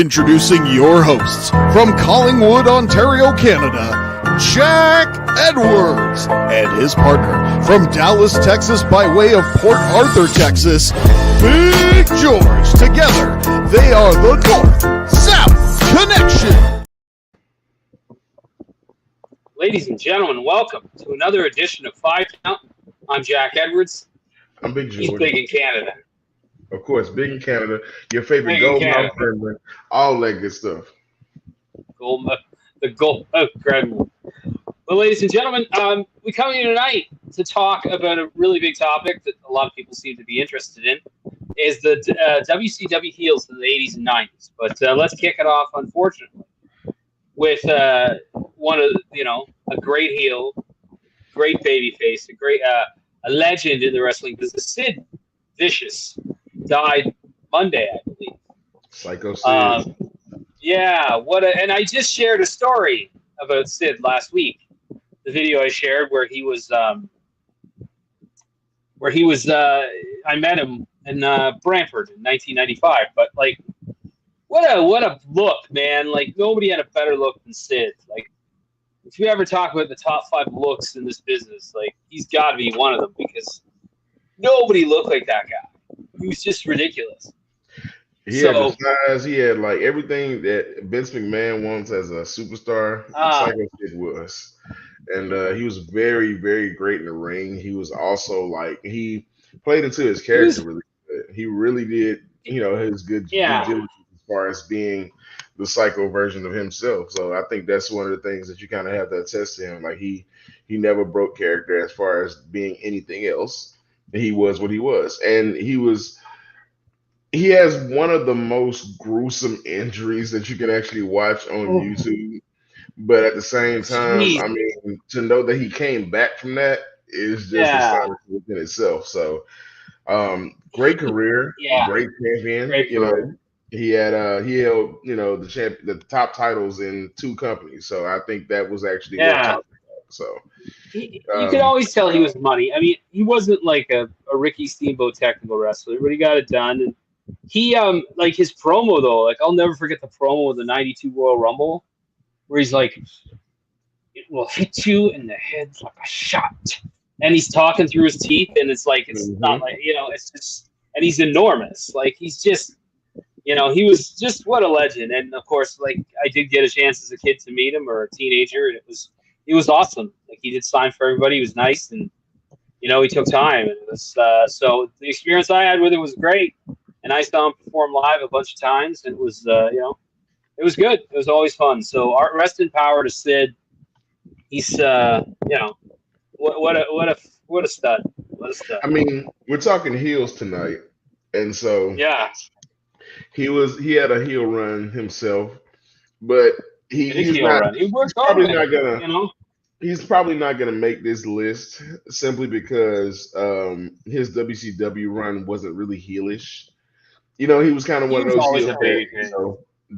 Introducing your hosts from Collingwood, Ontario, Canada, Jack Edwards, and his partner from Dallas, Texas, by way of Port Arthur, Texas, Big George. Together, they are the North-South Connection. Ladies and gentlemen, welcome to another edition of 5 Count. I'm Jack Edwards. I'm Big George. He's big in Canada. Of course, big in Canada. Your favorite gold mouth gremlin, all that good stuff. The gold mouth gremlin. Well, ladies and gentlemen, we come here tonight to talk about a really big topic that a lot of people seem to be interested in, is the WCW Heels of the 80s and 90s. But let's kick it off, unfortunately, with one of, a great heel, great babyface, a legend in the wrestling business, Sid Vicious. Died Monday, I believe. Psycho Sid. Yeah, and I just shared a story about Sid last week. The video I shared where he was I met him in Brantford in 1995. But like, what a look, man! Like, nobody had a better look than Sid. Like, if you ever talk about the top 5 looks in this business, like, he's got to be one of them, because nobody looked like that guy. He was just ridiculous. He had the size. He had like everything that Vince McMahon wants as a superstar. Psycho Sid was, and he was very, very great in the ring. He was also like, he played into his character really good. He really did, his good due diligence as far as being the psycho version of himself. So I think that's one of the things that you kind of have to attest to him. Like, he never broke character as far as being anything else. He was what he was, and he has one of the most gruesome injuries that you can actually watch on YouTube. But at the same time, I mean, to know that he came back from that is just astonishing within itself. So, great career, great champion. He had he held the top titles in 2 companies. So I think that was actually top. So. You could always tell he was money. I mean, he wasn't like a Ricky Steamboat technical wrestler, but he got it done. And he, like, his promo, though, like, I'll never forget the promo of the 92 Royal Rumble, where he's like, "It will hit you in the head like a shot." And he's talking through his teeth, and it's like, it's not like, it's just, and he's enormous. Like, he's just, he was just, what a legend. And of course, like, I did get a chance as a kid to meet him, or a teenager, and it was awesome. Like, he did sign for everybody. He was nice, and he took time. And it was so the experience I had with him was great. And I saw him perform live a bunch of times. And it was it was good. It was always fun. So rest in power to Sid. He's what a stud. What a stud. I mean, we're talking heels tonight, and so he had a heel run himself, but he's probably not gonna. He's probably not going to make this list simply because his WCW run wasn't really heelish. He was kind of one of those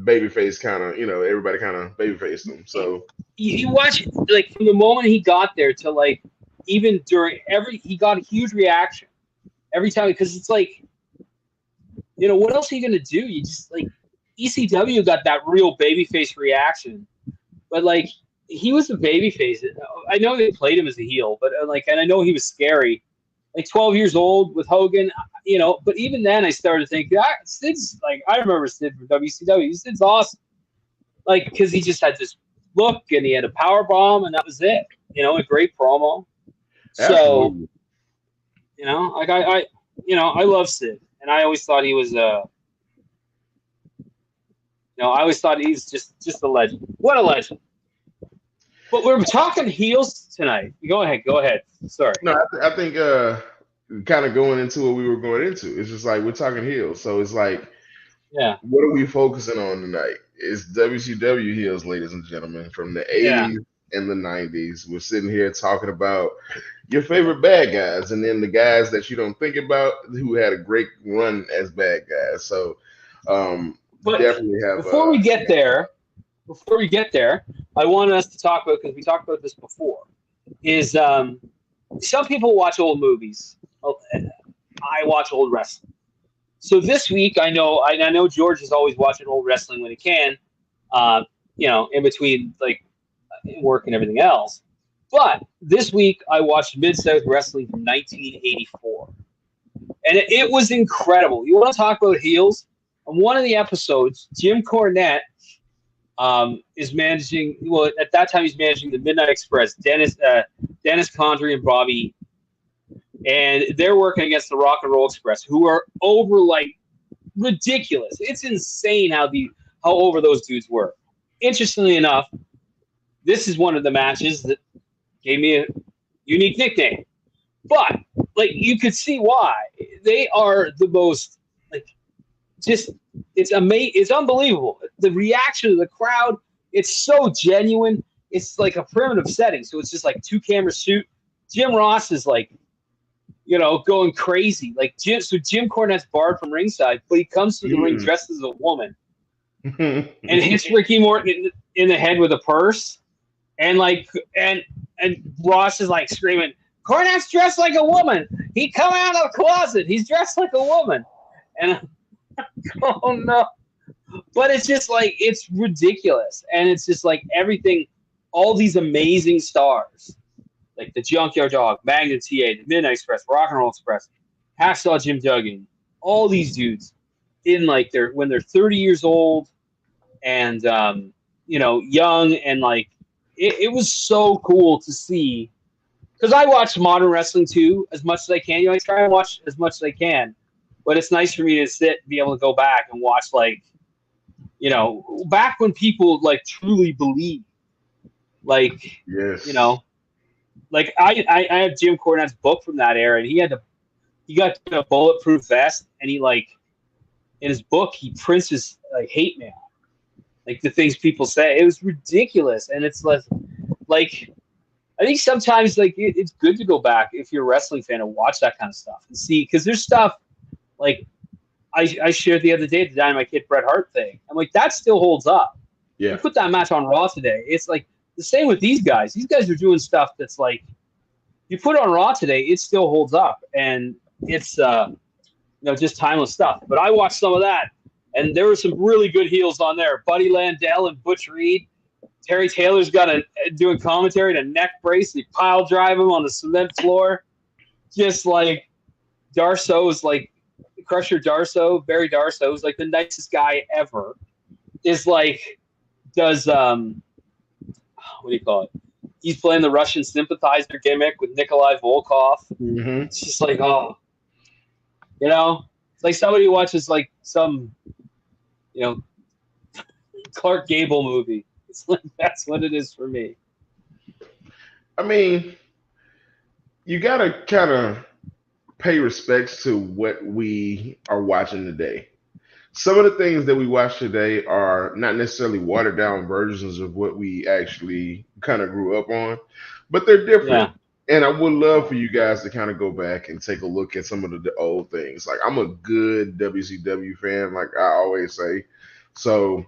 babyface kind of, everybody kind of babyfaced him. So you watch, like, from the moment he got there to, like, even during he got a huge reaction every time, because it's like, what else are you going to do? You just, like, ECW got that real babyface reaction, but, like, he was a babyface. I know they played him as a heel, but and I know he was scary. Like, 12 years old with Hogan, But even then, I started thinking, Sid's, like, I remember Sid from WCW. Sid's awesome, like, because he just had this look, and he had a power bomb, and that was it. A great promo. Absolutely. So, like, I love Sid, and I always thought he was I always thought he's just a legend. What a legend. But we're talking heels tonight. Go ahead. Sorry. No, I think kind of going into what we were going into, it's just like, we're talking heels. So it's like, what are we focusing on tonight? It's WCW heels, ladies and gentlemen, from the 80s and the 90s. We're sitting here talking about your favorite bad guys, and then the guys that you don't think about who had a great run as bad guys. So but definitely have. Before we get there, I wanted us to talk about, because we talked about this before, is some people watch old movies. I watch old wrestling. So this week, I know George is always watching old wrestling when he can, in between like work and everything else. But this week, I watched Mid-South Wrestling from 1984. And it was incredible. You want to talk about heels? On one of the episodes, Jim Cornette is managing. Well, at that time, he's managing the Midnight Express. Dennis Condrey and Bobby, and they're working against the Rock and Roll Express, who are over like ridiculous. It's insane how over those dudes were. Interestingly enough, this is one of the matches that gave me a unique nickname. But like you could see why they are the most like just it's amazing. It's unbelievable. The reaction of the crowd. It's so genuine. It's like a primitive setting, so it's just like two camera shoot. Jim Ross is like, going crazy. Like Jim Cornette's barred from ringside, but he comes to the ring dressed as a woman and hits Ricky Morton in the head with a purse, and Ross is like screaming, Cornette's dressed like a woman. He come out of the closet. He's dressed like a woman. And oh no. But it's just like, it's ridiculous. And it's just like everything, all these amazing stars, like the Junkyard Dog, Magnum TA, the Midnight Express, Rock and Roll Express, Hacksaw Jim Duggan, all these dudes in like when they're 30 years old and, young, and like, it was so cool to see. Because I watch modern wrestling too, as much as I can. I try and watch as much as I can, but it's nice for me to sit and be able to go back and watch, like, back when people like truly believed, like, yes, like I have Jim Cornette's book from that era, and he got a bulletproof vest, and he like in his book he prints his like hate mail, like the things people say. It was ridiculous, and it's like. I think sometimes like it's good to go back if you're a wrestling fan and watch that kind of stuff and see, because there's stuff like I shared the other day, the Dynamite Kid Bret Hart thing. I'm like, that still holds up. Yeah. You put that match on Raw today. It's like the same with these guys. These guys are doing stuff that's like, you put it on Raw today, it still holds up, and it's just timeless stuff. But I watched some of that, and there were some really good heels on there. Buddy Landell and Butch Reed. Terry Taylor's doing commentary and a neck brace. They pile drive him on the cement floor. Just like Darso's, like Crusher Darso, Barry Darso, who's like the nicest guy ever, is like, does, what do you call it? He's playing the Russian sympathizer gimmick with Nikolai Volkov. Mm-hmm. It's just like, it's like somebody watches like some, Clark Gable movie. That's what it is for me. I mean, you got to kind of pay respects to what we are watching today. Some of the things that we watch today are not necessarily watered down versions of what we actually kind of grew up on, but they're different. Yeah. And I would love for you guys to kind of go back and take a look at some of the old things. Like, I'm a good WCW fan, like I always say. So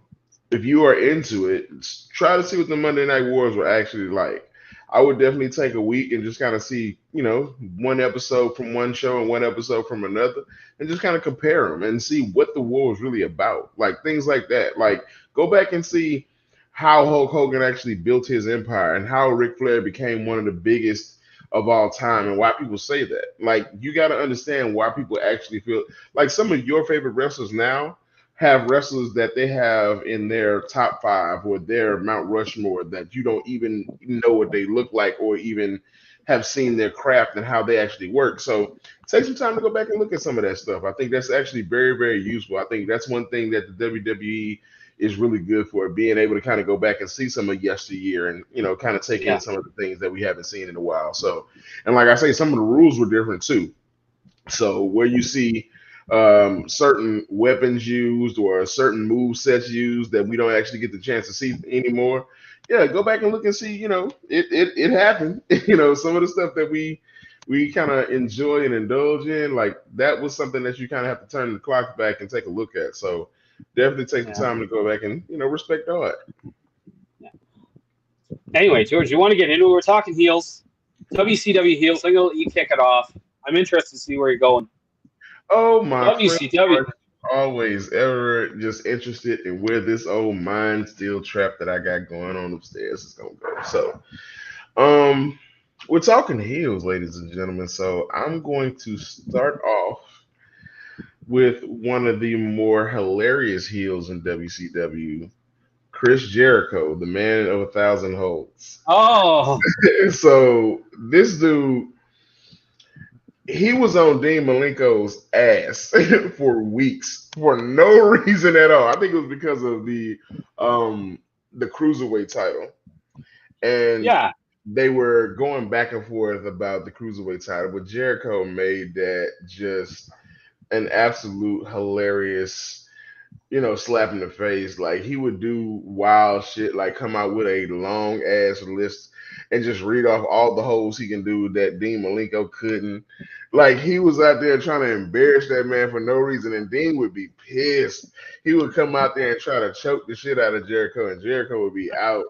if you are into it, try to see what the Monday Night Wars were actually like. I would definitely take a week and just kind of see, one episode from one show and one episode from another, and just kind of compare them and see what the war was really about. Like things like that. Like go back and see how Hulk Hogan actually built his empire and how Ric Flair became one of the biggest of all time and why people say that. Like you got to understand why people actually feel like some of your favorite wrestlers now have wrestlers that they have in their top 5 or their Mount Rushmore that you don't even know what they look like or even have seen their craft and how they actually work. So take some time to go back and look at some of that stuff. I think that's actually very, very useful. I think that's one thing that the WWE is really good for, being able to kind of go back and see some of yesteryear and, kind of take in some of the things that we haven't seen in a while. So, and like I say, some of the rules were different too. So where you see certain weapons used or certain move sets used that we don't actually get the chance to see anymore. Yeah, go back and look and see, it happened. Some of the stuff that we kind of enjoy and indulge in, like that was something that you kind of have to turn the clock back and take a look at. So definitely take the time to go back and, respect all that. Yeah. Anyway, George, you want to get into it? We're talking heels, WCW heels. I'm going to let you kick it off. I'm interested to see where you're going. Oh, my WCW. friend, always ever just interested in where this old mind steel trap that I got going on upstairs is gonna go. So, um, we're talking heels, ladies and gentlemen. So I'm going to start off with one of the more hilarious heels in WCW, Chris Jericho, the man of 1,000 holds. Oh, So this dude, he was on Dean Malenko's ass for weeks for no reason at all. I think it was because of the cruiserweight title, and yeah. they were going back and forth about the cruiserweight title, but Jericho made that just an absolute hilarious, slap in the face. Like he would do wild shit, like come out with a long ass list and just read off all the holes he can do that Dean Malenko couldn't. Like he was out there trying to embarrass that man for no reason, and Dean would be pissed. He would come out there and try to choke the shit out of Jericho, and Jericho would be out.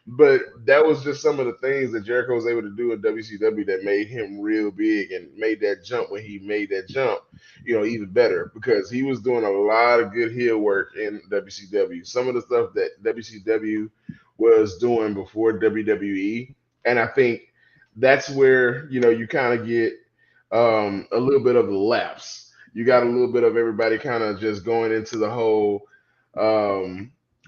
But that was just some of the things that Jericho was able to do in WCW that made him real big and made that jump when he made that jump, even better because he was doing a lot of good heel work in WCW. Some of the stuff that WCW was doing before WWE, and I think that's where you kind of get a little bit of the lapse. You got a little bit of everybody kind of just going into the whole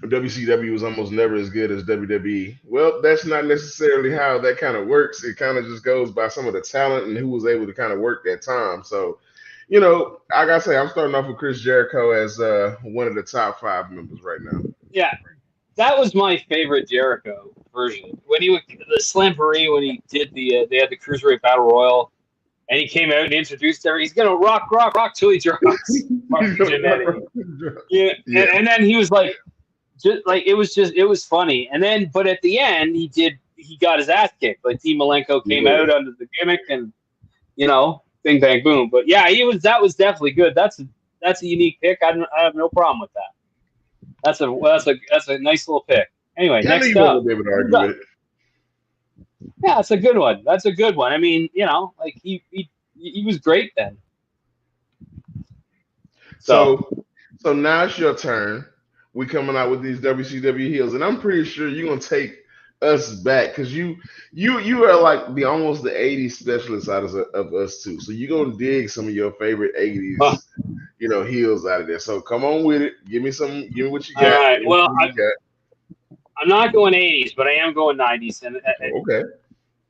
WCW was almost never as good as WWE. Well, that's not necessarily how that kind of works. It kind of just goes by some of the talent and who was able to kind of work that time. So, I gotta say, I'm starting off with Chris Jericho as one of the top 5 members right now. Yeah, that was my favorite Jericho version. When he would the Slamboree, when he did they had the Cruiserweight Battle Royal, and he came out and introduced everyone. He's gonna rock till he drops. Yeah, Yeah. and then he was like, it was funny. And then, but at the end, he got his ass kicked. Like Dean Malenko came out under the gimmick, and bing bang boom. But yeah, that was definitely good. That's a unique pick. I have no problem with that. That's a nice little pick. Anyway, Yeah, next I up. be able to argue with it. Yeah, that's a good one. That's a good one. I mean, like he was great then. So now it's your turn. We coming out with these WCW heels, and I'm pretty sure you're gonna take us back because you are like the almost the '80s specialist out of us too. So you're gonna dig some of your favorite '80s, heels out of there. So come on with it. Give me what you got. All right. Well, I'm not going '80s, but I am going '90s, and okay.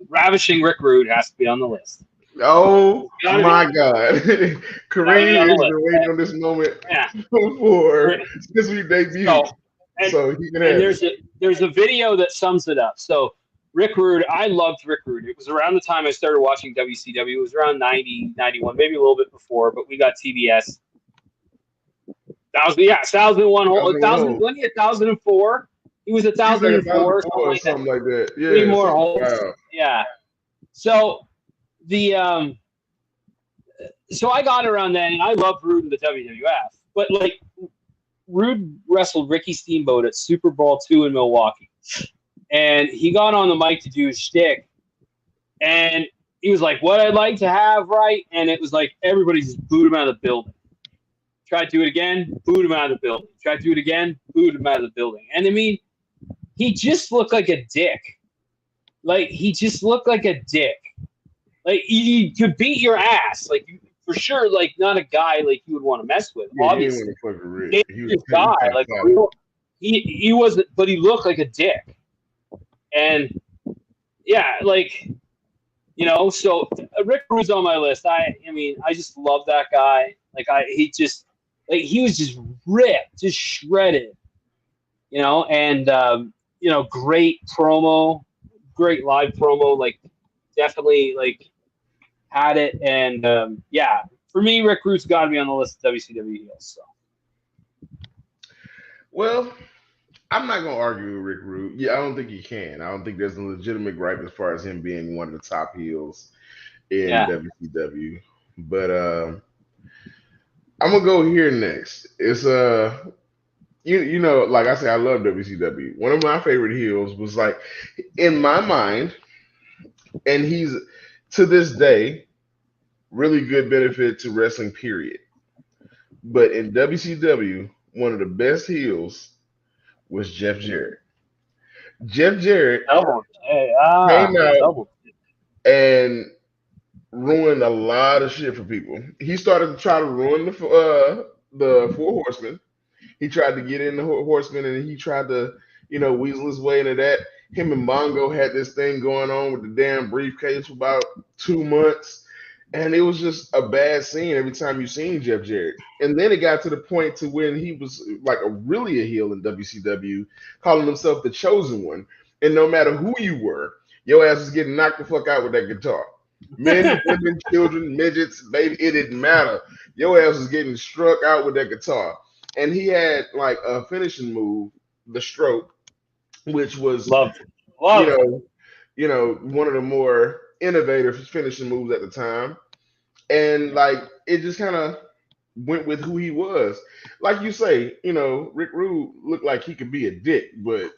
Ravishing Rick Rude has to be on the list. Oh my God. Kareem has been waiting on this moment since we debuted. So he can have there's a video that sums it up. So Rick Rude, I loved Rick Rude. It was around the time I started watching WCW. It was around 90, 91, maybe a little bit before, but we got TBS. 1001 1004. He was 1004, something like that. Yeah, 3 more holes. Wow. Yeah. So so I got around then, and I loved Rude in the WWF. But like Rude wrestled Ricky Steamboat at Super Bowl II in Milwaukee, and he got on the mic to do his shtick, and he was like, "What I'd like to have, right?" And it was like everybody just booed him out of the building. Tried to do it again, booed him out of the building. Tried to do it again, booed him out of the building. And I mean, he just looked like a dick. Like he just looked like a dick. Like he could beat your ass, like for sure. Like not a guy like you would want to mess with. Yeah, obviously, he was a guy. Like he wasn't, but he looked like a dick. And yeah, like so Rick Rude's on my list. I mean, I just love that guy. Like he was just ripped, just shredded. And great promo, great live promo. Like definitely like had it, and for me, Rick Rude's got to be on the list of WCW heels. So, well, I'm not gonna argue with Rick Rude. Yeah, I don't think he can. I don't think there's a legitimate gripe as far as him being one of the top heels in WCW. But I'm gonna go here next. It's like I said, I love WCW. One of my favorite heels was like in my mind, and he's to this day really good benefit to wrestling, period. But in WCW, one of the best heels was Jeff Jarrett. Jeff Jarrett came out and ruined a lot of shit for people. He started to try to ruin the Four Horsemen. He tried to get in the Horsemen, and he tried to, weasel his way into that. Him and Mongo had this thing going on with the damn briefcase for about 2 months, and it was just a bad scene every time you seen Jeff Jarrett. And then it got to the point to when he was like really a heel in WCW, calling himself the Chosen One. And no matter who you were, your ass was getting knocked the fuck out with that guitar. Men, women, children, midgets, baby, it didn't matter. Your ass was getting struck out with that guitar. And he had like a finishing move, the stroke, which was one of the more innovative finishing moves at the time. And like it just kind of went with who he was. Like you say, Rick Rude looked like he could be a dick, but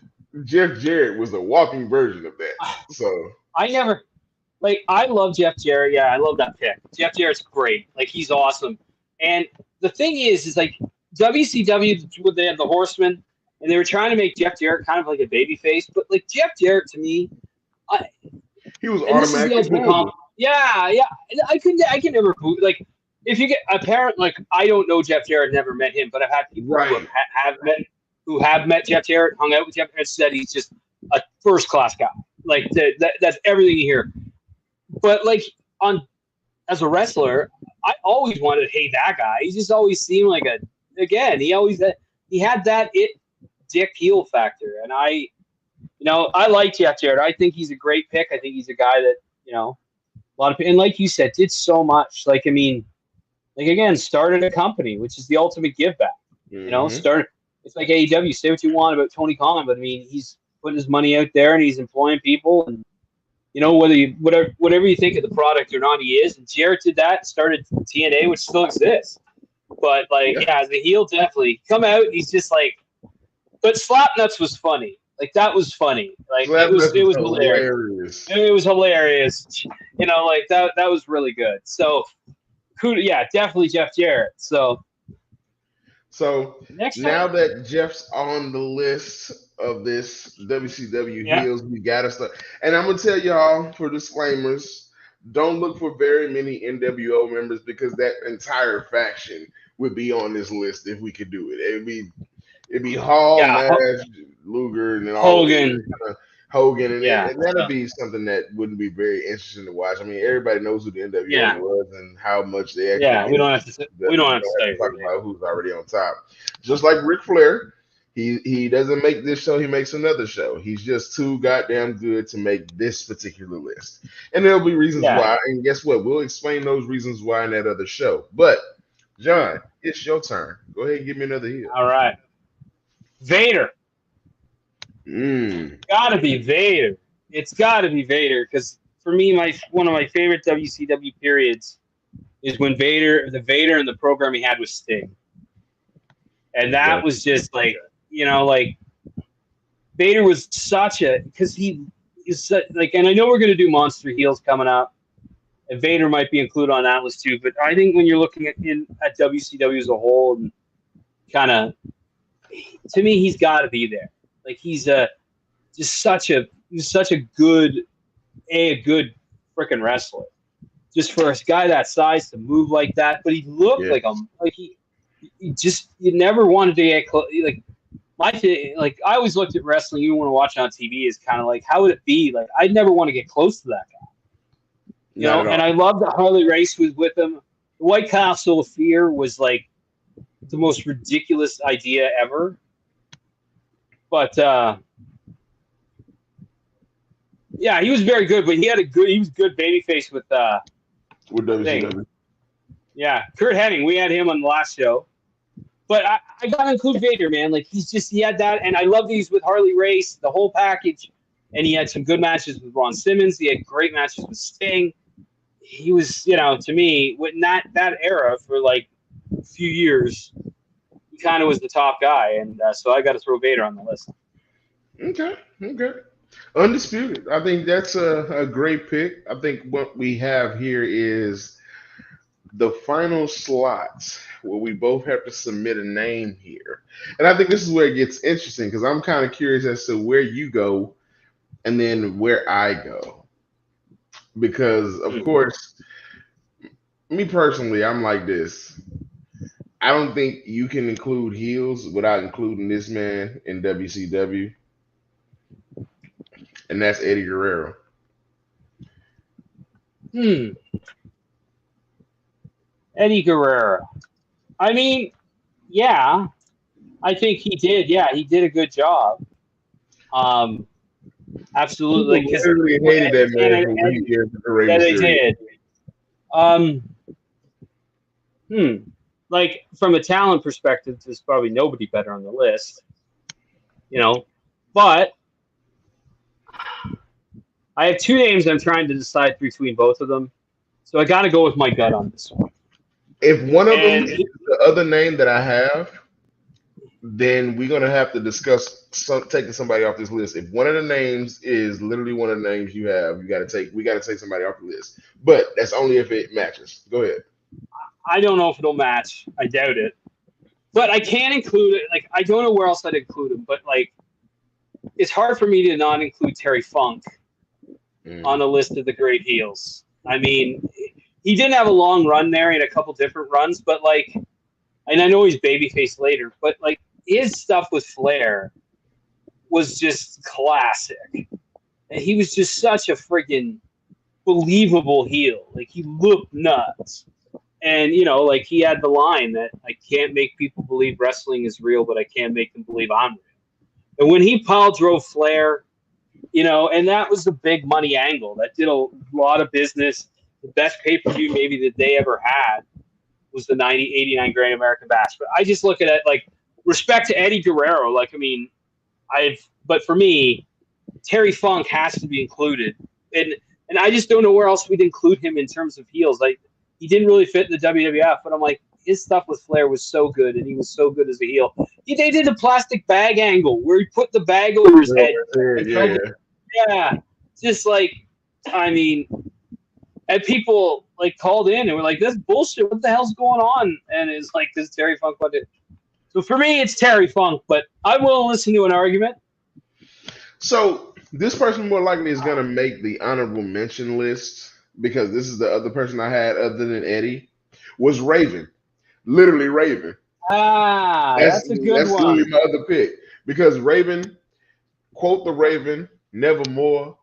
Jeff Jarrett was a walking version of that. So I love Jeff Jarrett. Yeah, I love that pick. Jeff Jarrett's great. Like he's awesome. And the thing is like WCW, they had the Horsemen, and they were trying to make Jeff Jarrett kind of like a baby face, but like Jeff Jarrett to me, he was automatically. Yeah. I can never like if you get a parent like I don't know Jeff Jarrett, never met him, but I've had people who have met Jeff Jarrett, hung out with Jeff Jarrett, said he's just a first class guy. Like that's everything you hear. But like as a wrestler, I always wanted to hate that guy. He just always seemed like he had that dick heel factor, and I like Jeff Jarrett. I think he's a great pick. I think he's a guy that a lot of, and like you said, did so much. Like I mean, like again, started a company, which is the ultimate give back. Mm-hmm. It's like AEW. Say what you want about Tony Khan, but I mean, he's putting his money out there and he's employing people, and whatever you think of the product or not, he is. And Jarrett did that, started TNA, which still exists. But as a heel, definitely come out. He's just like, but Slapnuts was funny. Like that was funny. Like it was hilarious. It was hilarious. Like that was really good. So, definitely Jeff Jarrett. So now that Jeff's on the list of this WCW Heels, we gotta start. And I'm gonna tell y'all for disclaimers, don't look for very many NWO members because that entire faction would be on this list if we could do it. It'd be Hall, Nash, Luger, and then Hogan, and that'd be something that wouldn't be very interesting to watch. I mean, everybody knows who the NWO was and how much they actually. Yeah, we don't have to talk about who's already on top. Just like Ric Flair, he doesn't make this show; he makes another show. He's just too goddamn good to make this particular list, and there'll be reasons why. And guess what? We'll explain those reasons why in that other show. But John, it's your turn. Go ahead and give me another heel. All right, Vader. Gotta be Vader. It's gotta be Vader because for me, one of my favorite WCW periods is when the Vader and the program he had with Sting, and that was just like Vader was because he is such and I know we're gonna do Monster Heels coming up, and Vader might be included on that list too. But I think when you're looking at WCW as a whole, and kind of to me, he's got to be there. Like he's such a good freaking wrestler. Just for a guy that size to move like that, but he looked you never wanted to get close. I always looked at wrestling. You want to watch it on TV is kind of like how would it be? Like I'd never want to get close to that guy. And I love that Harley Race was with him. The White Castle of Fear was like the most ridiculous idea ever. But he was very good. But he was good babyface with WCW. Yeah, Kurt Hennig. We had him on the last show. But I gotta include Vader, man. Like he had that, and I love these with Harley Race, the whole package. And he had some good matches with Ron Simmons. He had great matches with Sting. He was, to me, with that era for like a few years. He kind of was the top guy, and so I got to throw Vader on the list. Okay. Undisputed. I think that's a great pick. I think what we have here is the final slots where we both have to submit a name here. And I think this is where it gets interesting because I'm kind of curious as to where you go and then where I go. Because, of course, me personally, I'm like this. I don't think you can include Heels without including this man in WCW, and that's Eddie Guerrero. Eddie Guerrero. I mean, yeah, I think he did. Yeah, he did a good job. Absolutely. People literally hated that man for what he did for the Raven Yeah, they series. did. Like from a talent perspective, there's probably nobody better on the list, but I have two names I'm trying to decide between both of them. So I got to go with my gut on this one. If one of them is the other name that I have, then we're gonna have to discuss taking somebody off this list. If one of the names is literally one of the names you have, we got to take somebody off the list. But that's only if it matches. Go ahead. I don't know if it'll match. I doubt it. But I can include it. Like, I don't know where else I'd include him, but like, it's hard for me to not include Terry Funk on a list of the great heels. I mean, he didn't have a long run there. He had a couple different runs, but like, and I know he's babyface later, but like his stuff with Flair was just classic. And he was just such a friggin' believable heel. Like, he looked nuts. And, like, he had the line that I can't make people believe wrestling is real, but I can make them believe I'm real. And when he pile drove Flair, and that was the big money angle. That did a lot of business. The best pay-per-view maybe that they ever had was the 89 Great American Bash. But I just look at it like, respect to Eddie Guerrero. Like, I mean, but for me, Terry Funk has to be included. And I just don't know where else we'd include him in terms of heels. Like, he didn't really fit in the WWF, but I'm like, his stuff with Flair was so good, and he was so good as a heel. They did the plastic bag angle where he put the bag over his head. Yeah. Just like, I mean, and people like called in and were like, "This bullshit. What the hell's going on?" And it's like, this Terry Funk one did. So for me, it's Terry Funk, but I will listen to an argument. So this person more likely is going to make the honorable mention list because this is the other person I had other than Eddie was Raven, literally Raven. That's a good one. That's literally my other pick because Raven, quote the Raven, nevermore.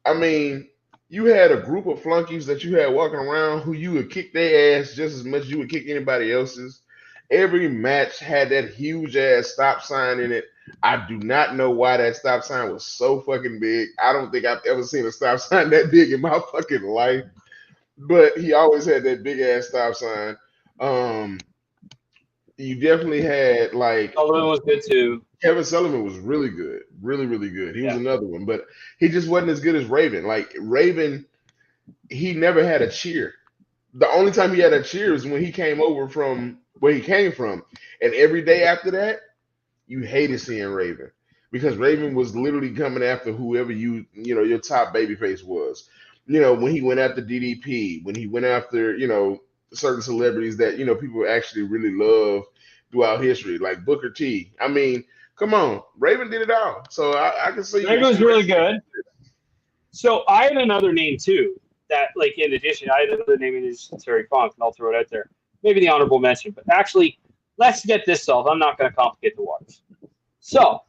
I mean, you had a group of flunkies that you had walking around who you would kick their ass just as much as you would kick anybody else's. Every match had that huge ass stop sign in it. I do not know why that stop sign was so fucking big. I don't think I've ever seen a stop sign that big in my fucking life. But he always had that big ass stop sign. You definitely had like Sullivan was good too. Kevin Sullivan was really good, really, really good. He was another one, but he just wasn't as good as Raven. Like Raven, he never had a cheer. The only time he had a cheer is when he came over from where he came from, and every day after that, you hated seeing Raven because Raven was literally coming after whoever your top babyface was. When he went after DDP, when he went after certain celebrities that people actually really love throughout history, like Booker T. I mean, come on, Raven did it all. So I can see Raven was really good. So I had another name too. That, like, in addition, I had another name in addition to Terry Funk, and I'll throw it out there. Maybe the honorable mention, but actually, let's get this solved. I'm not going to complicate the waters. So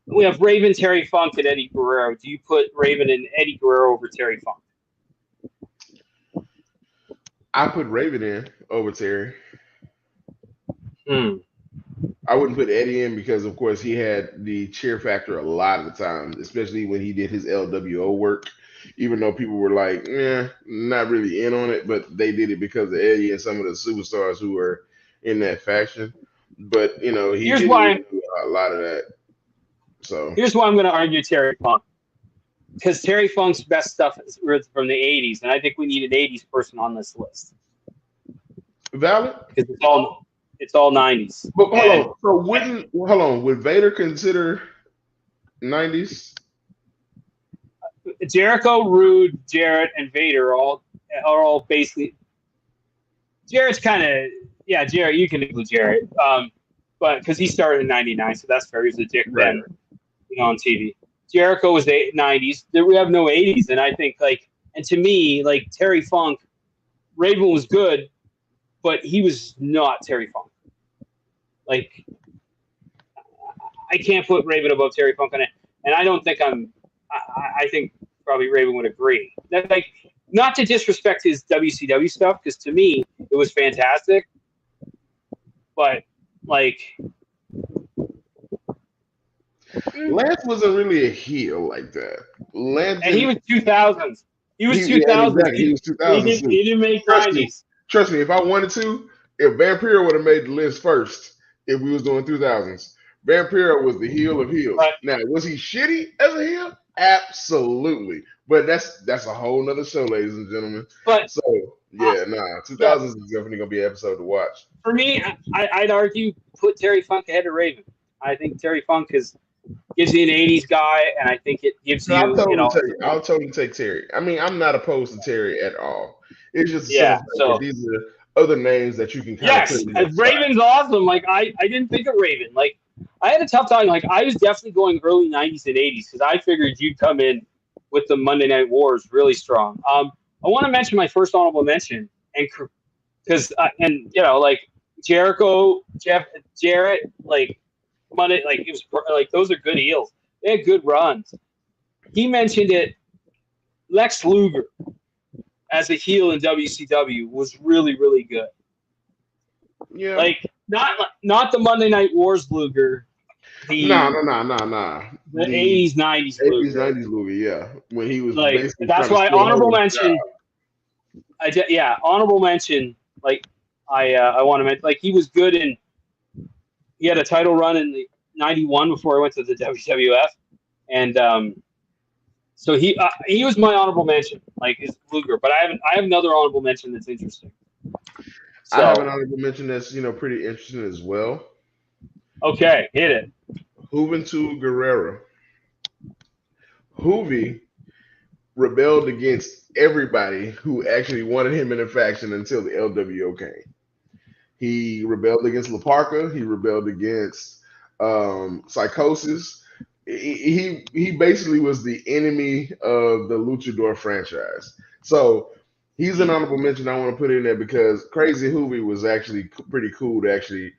we have Raven, Terry Funk, and Eddie Guerrero. Do you put Raven and Eddie Guerrero over Terry Funk? I put Raven in over Terry. I wouldn't put Eddie in because, of course, he had the cheer factor a lot of the time, especially when he did his LWO work. Even though people were like, not really in on it, but they did it because of Eddie and some of the superstars who were in that faction. But, he did a lot of that. So here's why I'm going to argue Terry Funk. Because Terry Funk's best stuff is from the 80s, and I think we need an 80s person on this list. Valid? Because it's all 90s. But hold on. So would Vader consider 90s? Jericho, Rude, Jarrett, and Vader are all basically. Jarrett's kind of Jarrett. You can include Jarrett, but because he started in '99, so that's fair. He was a dick then, on TV. Jericho was the '90s. We have no '80s, and I think and to me, Terry Funk, Raven was good, but he was not Terry Funk. I can't put Raven above Terry Funk on it, and I don't think I think probably Raven would agree. That, not to disrespect his WCW stuff, because to me it was fantastic, but Lance wasn't really a heel like that. Lance, and he was 2000s. He was 2000s. Yeah, exactly. He was 2000s. He didn't make 90s. Trust me, if I wanted to, if Vampiro would have made the list first, if we was doing 2000s, Vampiro was the heel of heels. Right. Now, was he shitty as a heel? Absolutely. But that's a whole nother show, ladies and gentlemen. But 2000s is definitely gonna be an episode to watch. For me, I'd argue put Terry Funk ahead of Raven. I think Terry Funk gives you an '80s guy, and I think it gives I'll totally take Terry. I mean, I'm not opposed to Terry at all. It's just these are other names that you can kind of put in Raven's awesome. I didn't think of Raven. I had a tough time. I was definitely going early '90s and '80s because I figured you'd come in with the Monday Night Wars really strong. I want to mention my first honorable mention, and because Jericho, Jarrett, Monday, it was those are good heels. They had good runs. He mentioned it. Lex Luger as a heel in WCW was really, really good. Yeah, not the Monday Night Wars Luger. No. The '80s, '90s Luger. '80s, '90s Luger, yeah. When he was that's why honorable mention. Honorable mention. I want to mention he was good in. He had a title run in the '91 before he went to the WWF, and so he was my honorable mention, is Luger. But I have another honorable mention that's interesting. So, I have an honorable mention that's pretty interesting as well. Okay, hit it. Juventud Guerrera. Juvi rebelled against everybody who actually wanted him in a faction until the LWO came. He rebelled against La Parca. He rebelled against Psychosis. He basically was the enemy of the Luchador franchise. So he's an honorable mention I want to put in there because Crazy Juvi was actually pretty cool to actually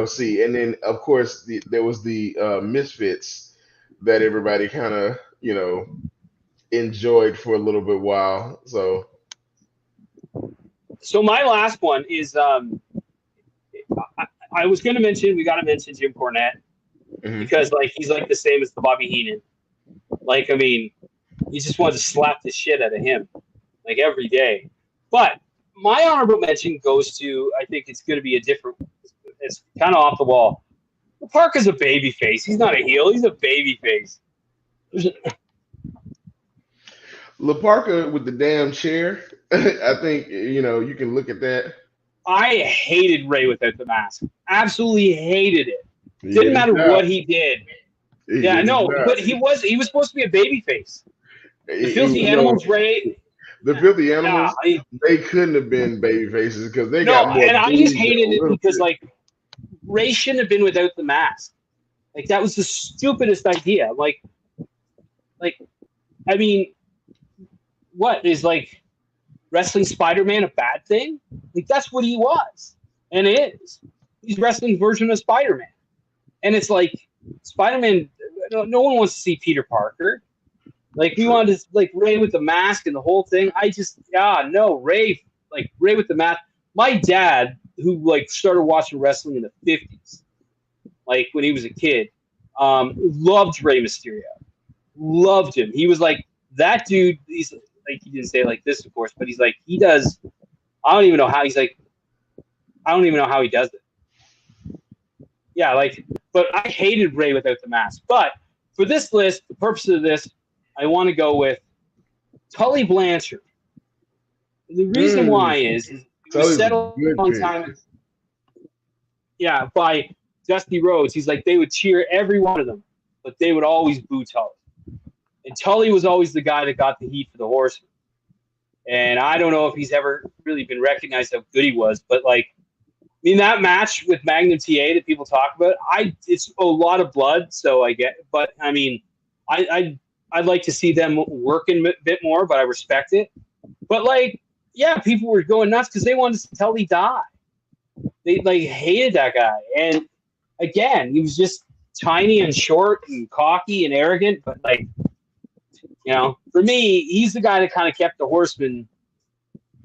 see. And then of course there was the Misfits that everybody kind of enjoyed for a little bit while. So my last one is I was going to mention, we got to mention Jim Cornette because he's the same as the Bobby Heenan. You just want to slap the shit out of him every day. But my honorable mention goes to, I think it's going to be it's kind of off the wall. The Parker's a baby face. He's not a heel. He's a baby face. La Parca with the damn chair. I think, you can look at that. I hated Ray without the mask. Absolutely hated it. Didn't matter what he did. But he was supposed to be a baby face. The Filthy Animals, Ray. The Filthy Animals, they couldn't have been baby faces because they got more. And I just hated it because Ray shouldn't have been without the mask. That was the stupidest idea. What is wrestling Spider-Man a bad thing? That's what he was and is. He's wrestling version of Spider-Man, and it's Spider-Man. No one wants to see Peter Parker. We wanted to Ray with the mask and the whole thing. Ray Ray with the mask. My dad, who started watching wrestling in the 50s, when he was a kid, loved Rey Mysterio. Loved him. He was that dude. He's he didn't say it like this, of course, but he's he does. I don't even know how I don't even know how he does it. Yeah, but I hated Ray without the mask. But for this list, the purpose of this, I want to go with Tully Blanchard. The reason why is it was settled a long time. Yeah, by Dusty Rhodes. He's they would cheer every one of them, but they would always boo Tully. And Tully was always the guy that got the heat for the Horsemen. And I don't know if he's ever really been recognized how good he was, but like, I mean, that match with Magnum TA that people talk about, it's a lot of blood, so I get it. But I mean, I'd like to see them working a bit more, but I respect it. But like, yeah, people were going nuts because they wanted to tell he died. They like hated that guy, and again, he was just tiny and short and cocky and arrogant. But like, you know, for me, he's the guy that kind of kept the Horsemen.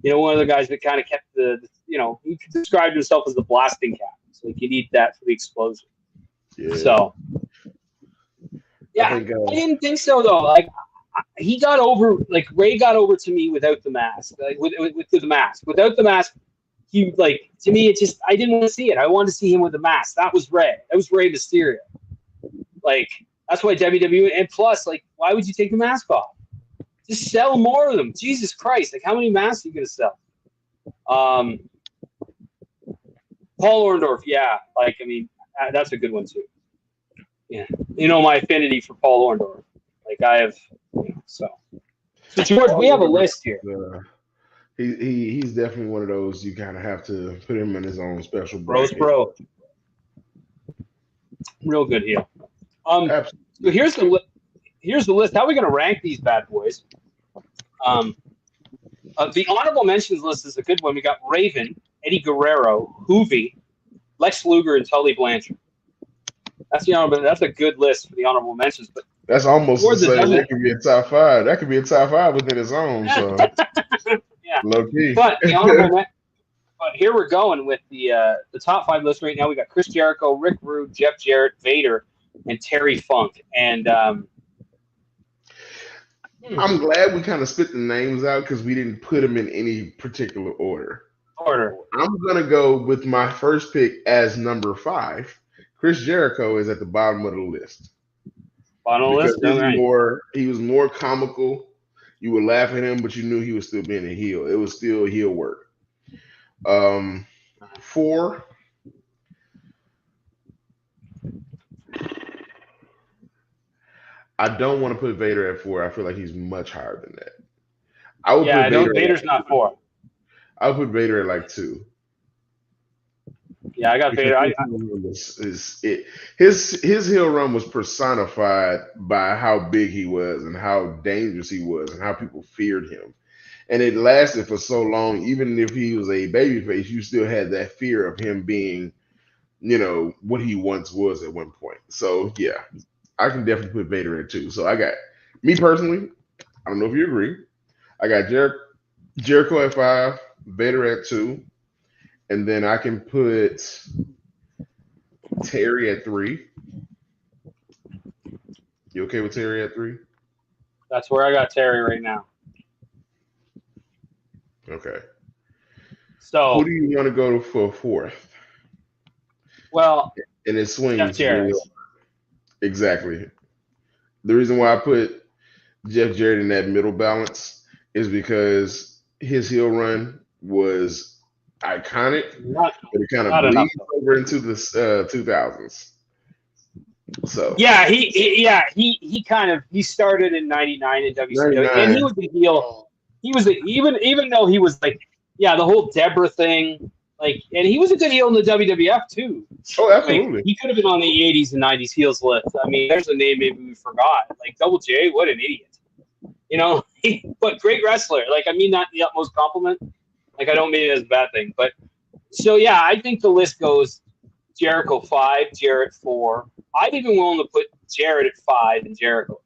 You know, one of the guys that kind of kept you know, he described himself as the blasting cap. So like, you need that for the explosion. Yeah. So, yeah, I didn't think so though. Like, he got over, like Ray got over to me without the mask. Like with the mask, without the mask, he like to me it just I didn't want to see it. I wanted to see him with the mask. That was Ray. That was Ray Mysterio. Like that's why WWE. And plus, like, why would you take the mask off? Just sell more of them. Jesus Christ! Like, how many masks are you gonna sell? Paul Orndorff, yeah. Like, I mean, that's a good one too. Yeah, you know my affinity for Paul Orndorff. Like I have, you know, so George, we have a list here. He's definitely one of those you kind of have to put him in his own special bracket. Bro. Real good heel. So here's the list. How are we going to rank these bad boys? The honorable mentions list is a good one. We got Raven, Eddie Guerrero, Hoovy, Lex Luger, and Tully Blanchard. That's the honorable. That's a good list for the honorable mentions. But that's almost the same. That could be a top five. That could be a top five within its own. So yeah, low key. But the honorable. But here we're going with the top five list right now. We got Chris Jericho, Rick Rude, Jeff Jarrett, Vader, and Terry Funk. And I'm glad we kind of split the names out because we didn't put them in any particular order. I'm gonna go with my first pick as number 5. Chris Jericho is at the bottom of the list. He was more comical. You would laugh at him, but you knew he was still being a heel. It was still heel work. 4. I don't want to put Vader at 4. I feel like he's much higher than that. Vader's not 4. I would put Vader at like 2. Yeah, I got Vader. His heel run was personified by how big he was and how dangerous he was and how people feared him. And it lasted for so long. Even if he was a babyface, you still had that fear of him being, you know, what he once was at one point. So, yeah, I can definitely put Vader at 2. So I got, me personally, I don't know if you agree, I got Jericho at 5, Vader at 2, and then I can put Terry at 3. You okay with Terry at 3? That's where I got Terry right now. Okay. So who do you want to go for 4th? Well, and it swings really hard. Exactly. The reason why I put Jeff Jarrett in that middle balance is because his heel run was iconic, but it kind of bleeds over into the 2000s. So yeah, he started in '99 in WCW, and he was the heel. He was even though he was like, yeah, the whole Deborah thing, like, and he was a good heel in the WWF too. Oh, absolutely. I mean, he could have been on the '80s and '90s heels list. I mean, there's a name maybe we forgot, like Double J. What an idiot, you know. But great wrestler. Like, I mean, not the utmost compliment. Like, I don't mean it as a bad thing, but so yeah, I think the list goes Jericho 5, Jarrett 4. I'd even willing to put Jarrett at 5 and Jericho.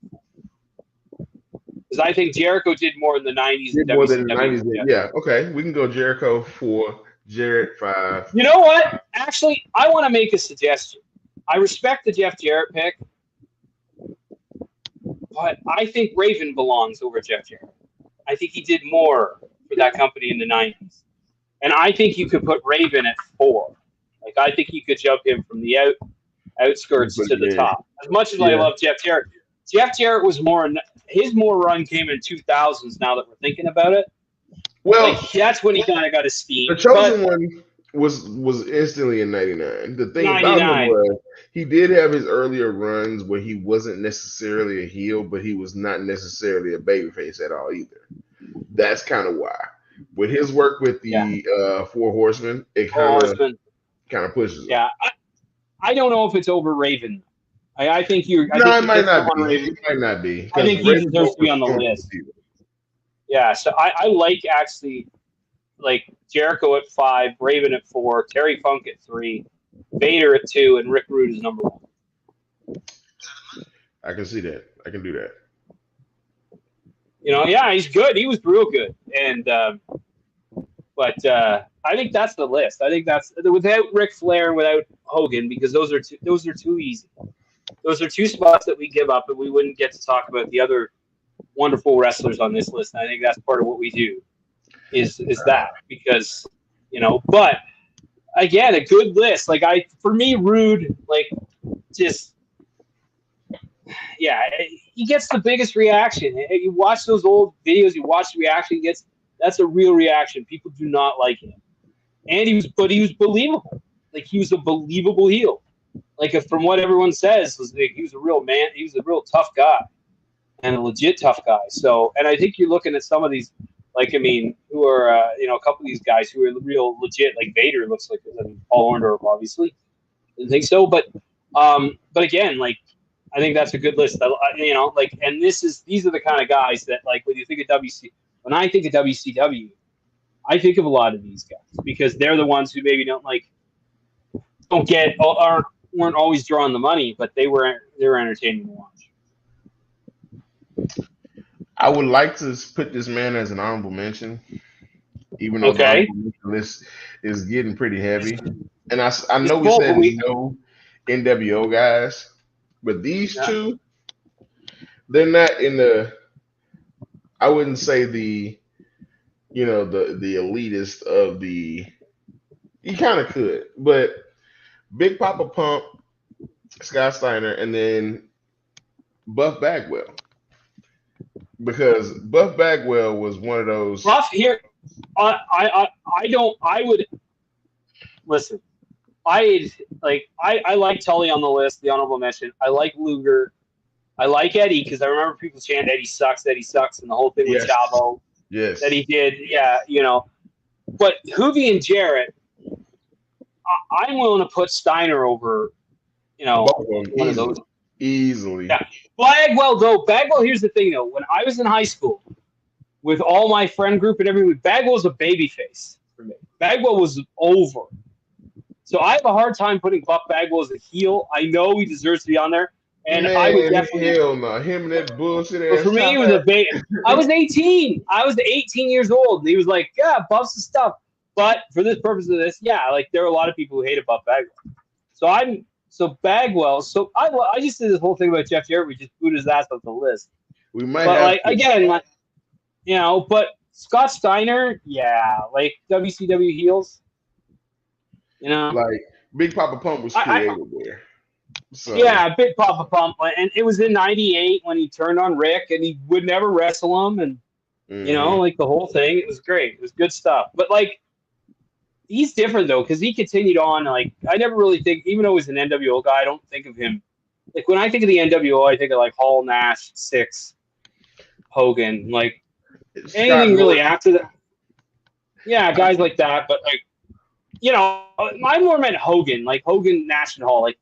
Because I think Jericho did more in the 90s. More than the 90s. Yeah, okay. We can go Jericho 4, Jarrett 5. You know what? Actually, I want to make a suggestion. I respect the Jeff Jarrett pick, but I think Raven belongs over Jeff Jarrett. I think he did more for that company in the 90s. And I think you could put Raven at 4. Like, I think you could jump him from the outskirts to the top. As much as I love Jeff Jarrett. Jeff Jarrett was his run came in 2000s. Now that we're thinking about it, well, like, that's when he kind of got his steam. The chosen one was instantly in '99. The thing about him was he did have his earlier runs where he wasn't necessarily a heel, but he was not necessarily a babyface at all either. That's kind of why. With his work with the Four Horsemen, it kind of pushes him. Yeah, I don't know if it's over Raven. I think you're. No, I think it might not be. Raven. It might not be. I think he deserves to be on the list. Yeah, so I like actually like Jericho at 5, Raven at 4, Terry Funk at 3, Vader at 2, and Rick Rude is number 1. I can see that. I can do that. You know, yeah, he's good. He was real good, and but I think that's the list. I think that's without Ric Flair and without Hogan, because those are too easy. Those are 2 spots that we give up, and we wouldn't get to talk about the other wonderful wrestlers on this list. And I think that's part of what we do is that, because, you know, but again, a good list. Like for me, Rude, like just, yeah, he gets the biggest reaction. You watch those old videos, you watch the reaction he gets. That's a real reaction. People do not like him. And he was believable. Like, he was a believable heel. Like, from what everyone says, he was a real man. He was a real tough guy and a legit tough guy. So, and I think you're looking at some of these, like, I mean, who are, you know, a couple of these guys who are real legit. Like Vader looks like, I mean, Paul Orndorff, obviously. Didn't think so. But again, like, I think that's a good list. You know, like, and these are the kind of guys that, like, when you think of when I think of WCW, I think of a lot of these guys because they're the ones who maybe weren't always drawing the money, but they were entertaining to watch. I would like to put this man as an honorable mention, even though the honorable mention list is getting pretty heavy. And I know we said no NWO guys, but these 2, they're not in the. I wouldn't say the, you know, the elitist of the. You kind of could, but Big Papa Pump, Scott Steiner, and then Buff Bagwell, because Buff Bagwell was one of those. Buff here, I would listen. I like Tully on the list, the honorable mention. I like Luger. I like Eddie because I remember people chanting Eddie sucks, and the whole thing with Chavo. Yes. That he did, yeah, you know. But Hoovy and Jarrett, I'm willing to put Steiner over, you know, one of those. Easily. Yeah. Bagwell, here's the thing, though. When I was in high school, with all my friend group and everything, Bagwell was a babyface for me. Bagwell was over. So I have a hard time putting Buff Bagwell as a heel. I know he deserves to be on there. And I would definitely. Hell no. Him and that bullshit ass. But for me, it was a baby. I was 18. I was 18 years old. And he was like, yeah, Buff's the stuff. But for this purpose of this, yeah, like there are a lot of people who hated Buff Bagwell. So Bagwell. So I just did this whole thing about Jeff Jarrett. We just booted his ass off the list. We might but have like again, like, you know, but Scott Steiner, yeah, like WCW Heels. You know, like Big Papa Pump was created there. So. Yeah, Big Papa Pump, and it was in '98 when he turned on Rick, and he would never wrestle him, and you know, like the whole thing. It was great. It was good stuff. But like, he's different though because he continued on. Like, I never really think, even though he's an NWO guy, I don't think of him. Like when I think of the NWO, I think of like Hall, Nash, Six, Hogan, like anything really after that. Yeah, guys like that. But like, you know, I more meant Hogan, like Hogan, Nash, and Hall, like.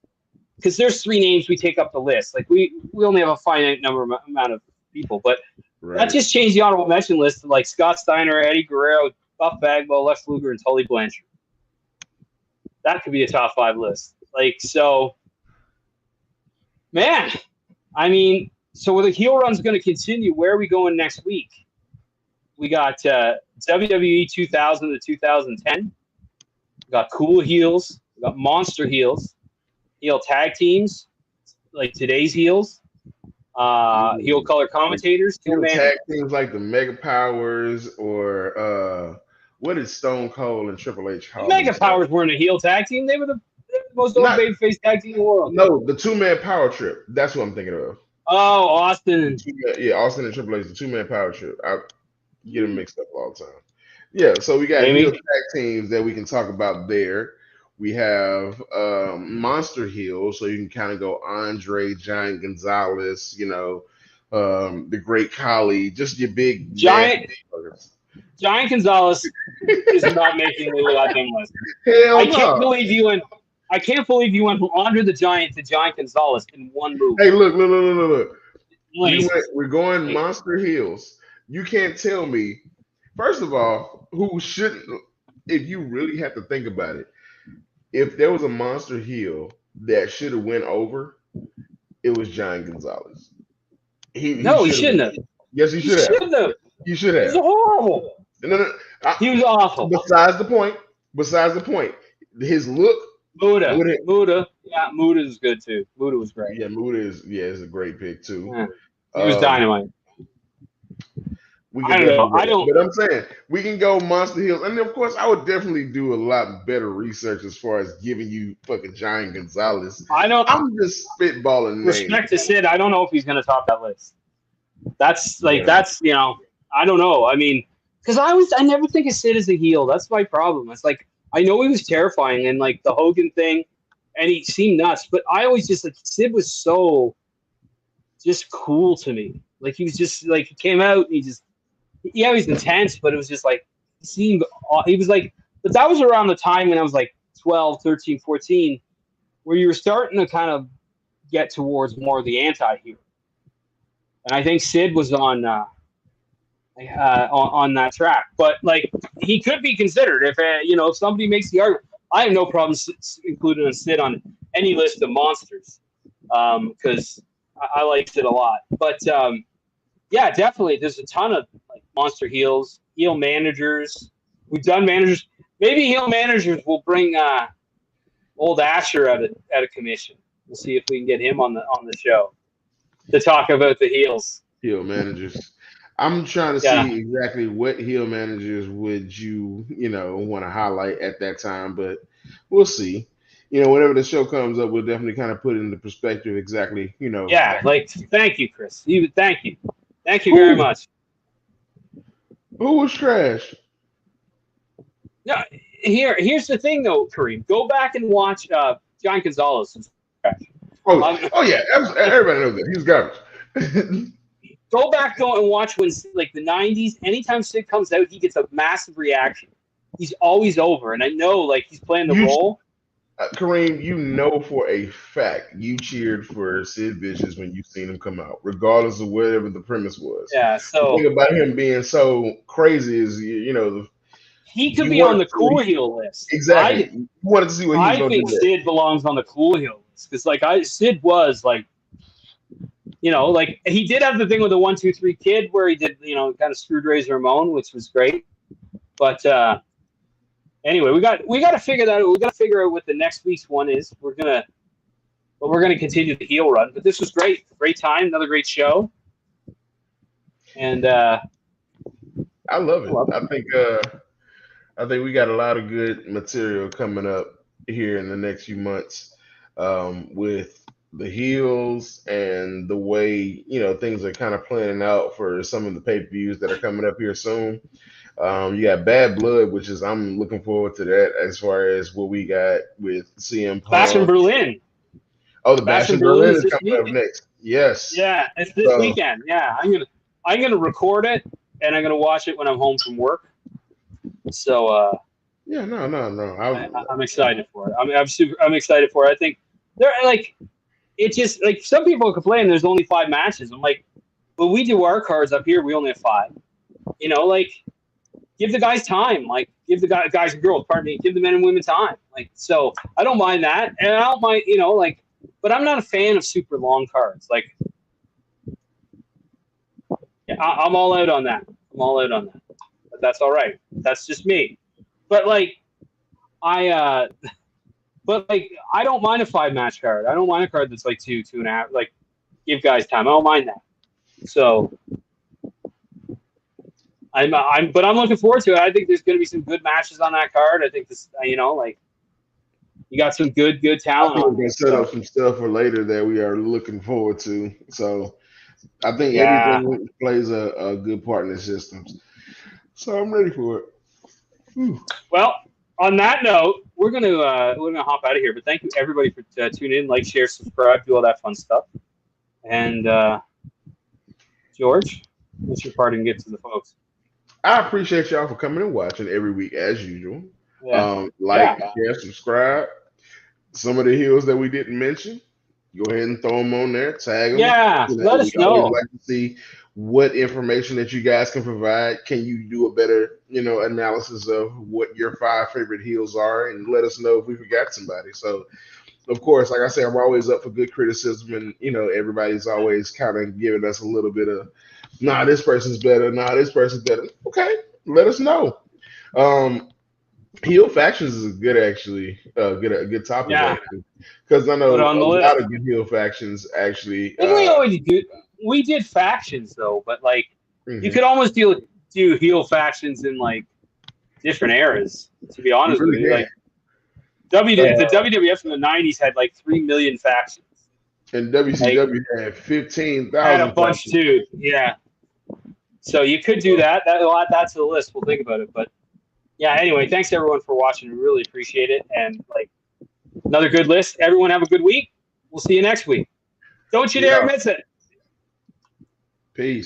Because there's 3 names we take up the list. Like we only have a finite amount of people, but that just changed the honorable mention list to like Scott Steiner, Eddie Guerrero, Buff Bagwell, Lex Luger, and Tully Blanchard. That could be a top 5 list. Like, so, man, I mean, so the heel run's going to continue. Where are we going next week? We got WWE 2000 to 2010. We got cool heels. We got monster heels. Heel tag teams, like today's heels, heel color commentators, heel tag teams like the Mega Powers or what is Stone Cold and Triple H called? Mega Powers weren't a heel tag team; they were the most old babyface tag team in the world. No, the 2-man Power Trip. That's what I'm thinking of. Oh, Austin. Austin and Triple H, the 2-man Power Trip. I get them mixed up all the time. Yeah, so we got heel tag teams that we can talk about there. We have monster heels, so you can kind of go Andre, Giant Gonzalez, you know, the Great Khali, just your big Giant nasty Giant Gonzalez is not making the goddamn list. Hell I no. can't believe you went from Andre the Giant to Giant Gonzalez in one move. Hey, look. We're going Monster Heels. You can't tell me. First of all, who shouldn't? If you really have to think about it, if there was a Monster Heel that should have went over, it was Giant Gonzalez. He shouldn't have. Yes, he should have. He should have. He was horrible. No. He was awful. Besides the point, his look. Muda. Yeah, Muda is good too. Muda was great. Yeah, Muda is a great pick too. Yeah. He was dynamite. I don't know. But I'm saying we can go Monster Heels, and of course, I would definitely do a lot better research as far as giving you fucking Giant Gonzalez. I know. I'm just spitballing. Respect to Sid. I don't know if he's going to top that list. That's I don't know. I mean, because I never think of Sid as a heel. That's my problem. It's like I know he was terrifying and like the Hogan thing, and he seemed nuts. But I always just like Sid was so just cool to me. Like he was just like he came out and he was intense, but it was just like he was like, but that was around the time when I was like 12, 13, 14, where you were starting to kind of get towards more of the anti-hero. And I think Sid was on that track, but like he could be considered if somebody makes the argument. I have no problem including Sid on any list of monsters because I like Sid a lot. But yeah, definitely, there's a ton of like monster heels, heel managers. We've done managers. Maybe heel managers will bring old Asher out of commission. We'll see if we can get him on the show to talk about the heels. Heel managers. I'm trying to see exactly what heel managers would you want to highlight at that time, but we'll see. Whenever the show comes up, we'll definitely kind of put it into perspective exactly. Yeah, like thank you, Chris. Thank you very much. Who was trash? No, here's the thing though, Kareem. Go back and watch Giant Gonzalez. Oh yeah, everybody knows that he was garbage. Go back though and watch when like the '90s. Anytime Sid comes out, he gets a massive reaction. He's always over, and I know like he's playing the role. Kareem, for a fact you cheered for Sid Vicious when you seen him come out, regardless of whatever the premise was. Yeah. So the thing about him being so crazy is he could be on the cool heel list. Exactly. You wanted to see what he was going to do. I think Sid belongs on the cool heel list because Sid was like, like he did have the thing with the 1, 2, 3 kid where he did kind of screwed Razor Ramon, which was great. But anyway, we got to figure that out. We got to figure out what the next week's one is. We're gonna continue the heel run. But this was great time, another great show, and I love it. I think we got a lot of good material coming up here in the next few months with the heels and the way things are kind of planning out for some of the pay-per-views that are coming up here soon. You got Bad Blood, which is I'm looking forward to that as far as what we got with CM Punk. Bash in Berlin. Oh, the Bash in Berlin is coming up next. Yes. Yeah, it's this weekend. Yeah, I'm gonna record it and I'm gonna watch it when I'm home from work. So yeah, no. I'm excited for it. I'm excited for it. I think they're like it just like some people complain there's only 5 matches. I'm like, when we do our cards up here, we only have 5. Like give the guys time. Like give the guys and girls, give the men and women time. Like so I don't mind that. And I don't mind, but I'm not a fan of super long cards. Like I'm all out on that. But that's all right. That's just me. But like I don't mind a 5-match card. I don't mind a card that's like 2.5. Like give guys time. I don't mind that. So I'm looking forward to it. I think there's going to be some good matches on that card. I think this, like you got some good talent. We're going to set up some stuff for later that we are looking forward to. So I think everything plays a good part in the systems. So I'm ready for it. Whew. Well, on that note, we're gonna hop out of here. But thank you everybody for tuning in, like, share, subscribe, do all that fun stuff. And George, what's your parting gift to the folks? I appreciate y'all for coming and watching every week as usual. Yeah. Like, share, subscribe. Some of the heels that we didn't mention, go ahead and throw them on there, tag them. Yeah, let us we always know. like to see what information that you guys can provide. Can you do a better, analysis of what your 5 favorite heels are, and let us know if we forgot somebody. So, of course, like I say, I'm always up for good criticism, and everybody's always kind of giving us a little bit of, nah, this person's better, nah, this person's better. Okay, let us know. Heel factions is a good a good topic, actually, because I know Put on a the lot list. of good heel factions actually. We already do. We did factions though, but like Mhm. you could almost do heel factions in like different eras. To be honest with you, like the WWF in the '90s had like 3 million factions, and WCW had 15,000. Had a bunch too. Yeah. So you could do that. That's the list. We'll think about it. But yeah. Anyway, thanks everyone for watching. We really appreciate it. And like another good list. Everyone have a good week. We'll see you next week. Don't you dare miss it. Peace.